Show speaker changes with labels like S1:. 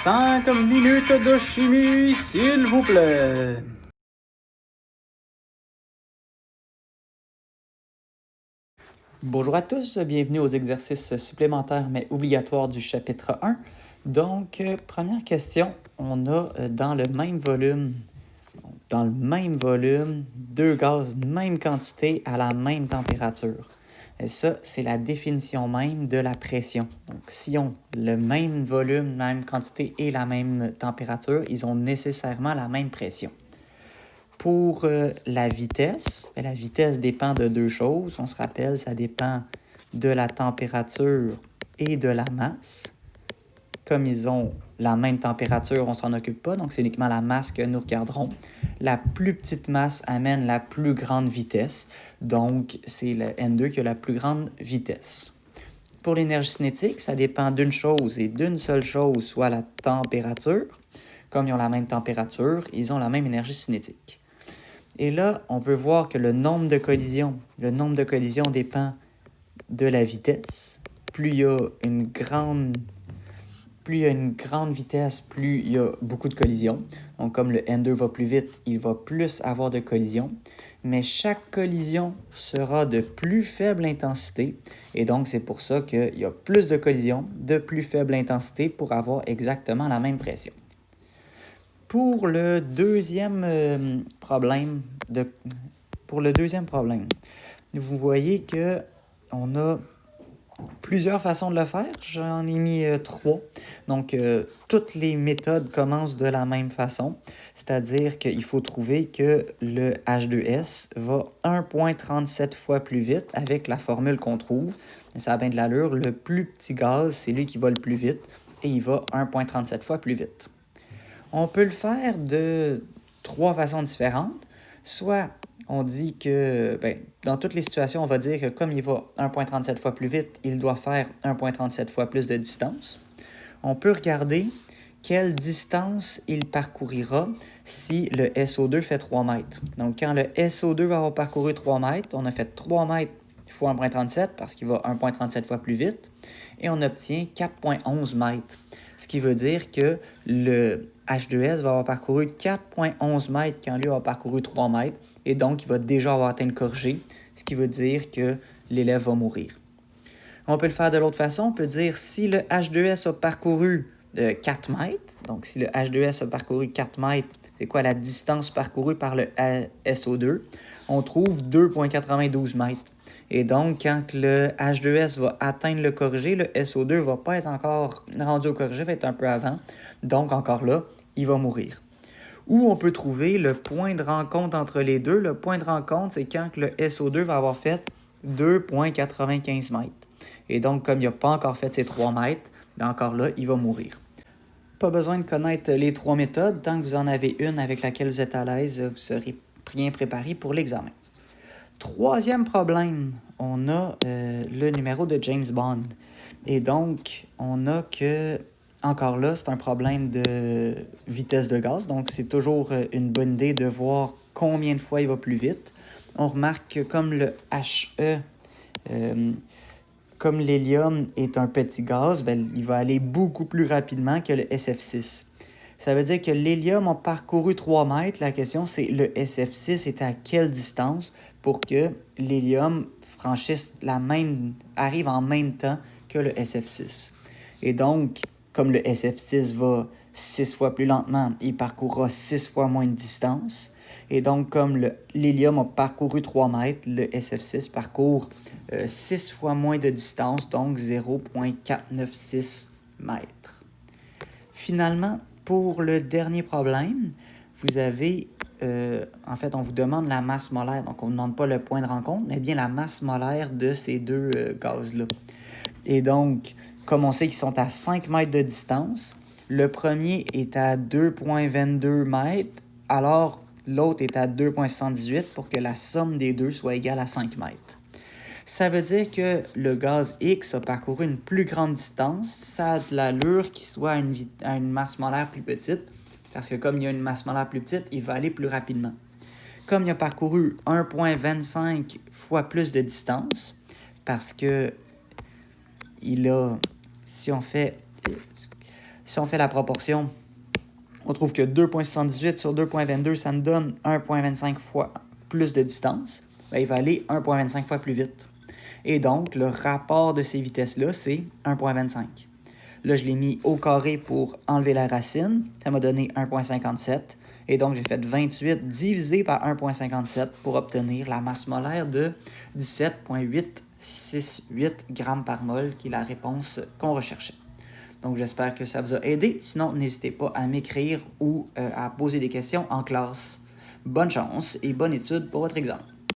S1: 5 minutes de chimie, s'il vous plaît. Bonjour à tous, bienvenue aux exercices supplémentaires mais obligatoires du chapitre 1. Donc, première question, on a dans le même volume, deux gaz, même quantité à la même température. Et ça, c'est la définition même de la pression. Donc, si on le même volume, même quantité et la même température, ils ont nécessairement la même pression. Pour la vitesse dépend de deux choses. On se rappelle, ça dépend de la température et de la masse. Comme ils ont la même température, on ne s'en occupe pas, donc c'est uniquement la masse que nous regarderons. La plus petite masse amène la plus grande vitesse, donc c'est le N2 qui a la plus grande vitesse. Pour l'énergie cinétique, ça dépend d'une chose et d'une seule chose, soit la température. Comme ils ont la même température, ils ont la même énergie cinétique. Et là, on peut voir que le nombre de collisions dépend de la vitesse. Plus il y a une grande vitesse, plus il y a beaucoup de collisions. Donc, comme le N2 va plus vite, il va plus avoir de collisions. Mais chaque collision sera de plus faible intensité. Et donc, c'est pour ça qu'il y a plus de collisions de plus faible intensité pour avoir exactement la même pression. Pour le deuxième problème, vous voyez qu'on a plusieurs façons de le faire. J'en ai mis trois. Donc, toutes les méthodes commencent de la même façon. C'est-à-dire qu'il faut trouver que le H2S va 1,37 fois plus vite avec la formule qu'on trouve. Ça a bien de l'allure. Le plus petit gaz, c'est lui qui va le plus vite et il va 1,37 fois plus vite. On peut le faire de trois façons différentes. Soit on dit que, dans toutes les situations, on va dire que comme il va 1,37 fois plus vite, il doit faire 1,37 fois plus de distance. On peut regarder quelle distance il parcourira si le SO2 fait 3 mètres. Donc, quand le SO2 va avoir parcouru 3 mètres, on a fait 3 mètres fois 1,37 parce qu'il va 1,37 fois plus vite, et on obtient 4,11 mètres. Ce qui veut dire que le H2S va avoir parcouru 4,11 mètres quand lui a parcouru 3 mètres, et donc il va déjà avoir atteint le corrigé, ce qui veut dire que l'élève va mourir. On peut le faire de l'autre façon, on peut dire si le H2S a parcouru 4 mètres, donc si le H2S a parcouru 4 mètres, c'est quoi la distance parcourue par le SO2? On trouve 2,92 mètres. Et donc, quand le H2S va atteindre le corrigé, le SO2 ne va pas être encore rendu au corrigé, va être un peu avant. Donc, encore là, il va mourir. Ou on peut trouver le point de rencontre entre les deux. Le point de rencontre, c'est quand le SO2 va avoir fait 2,95 mètres. Et donc, comme il n'a pas encore fait ses 3 mètres, encore là, il va mourir. Pas besoin de connaître les trois méthodes. Tant que vous en avez une avec laquelle vous êtes à l'aise, vous serez bien préparé pour l'examen. Troisième problème, on a le numéro de James Bond. Et donc, on a que, encore là, c'est un problème de vitesse de gaz. Donc, c'est toujours une bonne idée de voir combien de fois il va plus vite. On remarque que comme le HE, comme l'hélium est un petit gaz, il va aller beaucoup plus rapidement que le SF6. Ça veut dire que l'hélium a parcouru 3 mètres. La question, c'est le SF6 est à quelle distance pour que l'hélium arrive en même temps que le SF6. Et donc, comme le SF6 va 6 fois plus lentement, il parcourra 6 fois moins de distance. Et donc, comme l'hélium a parcouru 3 mètres, le SF6 parcourt 6 fois moins de distance, donc 0,496 mètres. Finalement, pour le dernier problème, vous avez, on vous demande la masse molaire. Donc, on ne demande pas le point de rencontre, mais bien la masse molaire de ces deux gaz-là. Et donc, comme on sait qu'ils sont à 5 mètres de distance, le premier est à 2,22 mètres, alors l'autre est à 2,78 pour que la somme des deux soit égale à 5 mètres. Ça veut dire que le gaz X a parcouru une plus grande distance. Ça a de l'allure qu'il soit à une masse molaire plus petite, parce que comme il y a une masse molaire plus petite, il va aller plus rapidement. Comme il a parcouru 1,25 fois plus de distance, parce que si Si on fait la proportion, on trouve que 2,78 sur 2,22, ça nous donne 1,25 fois plus de distance. Ben, il va aller 1,25 fois plus vite. Et donc, le rapport de ces vitesses-là, c'est 1,25. Là, je l'ai mis au carré pour enlever la racine. Ça m'a donné 1,57. Et donc, j'ai fait 28 divisé par 1,57 pour obtenir la masse molaire de 17,868 grammes par mol, qui est la réponse qu'on recherchait. Donc, j'espère que ça vous a aidé. Sinon, n'hésitez pas à m'écrire ou à poser des questions en classe. Bonne chance et bonne étude pour votre examen.